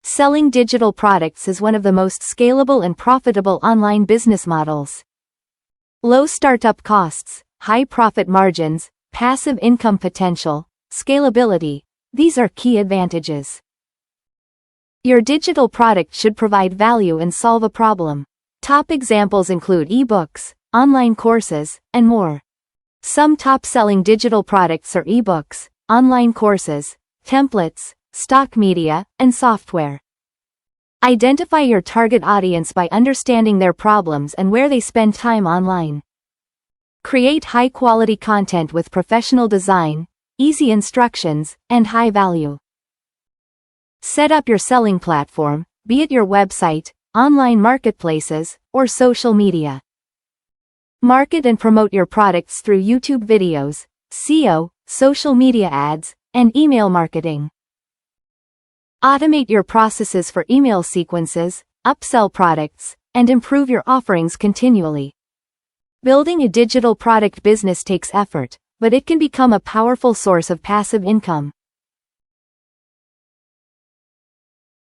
Selling digital products is one of the most scalable and profitable online business models. Low startup costs, high profit margins, passive income potential, scalability. These are key advantages. Your digital product should provide value and solve a problem. Top examples include ebooks, online courses, and more. Some top-selling digital products are ebooks, online courses, templates, stock media, and software. Identify your target audience by understanding their problems and where they spend time online. Create high-quality content with professional design, easy instructions, and high value. Set up your selling platform, be it your website, online marketplaces, or social media. Market and promote your products through YouTube videos, SEO, social media ads, and email marketing. Automate your processes for email sequences, upsell products, and improve your offerings continually. Building a digital product business takes effort, but it can become a powerful source of passive income.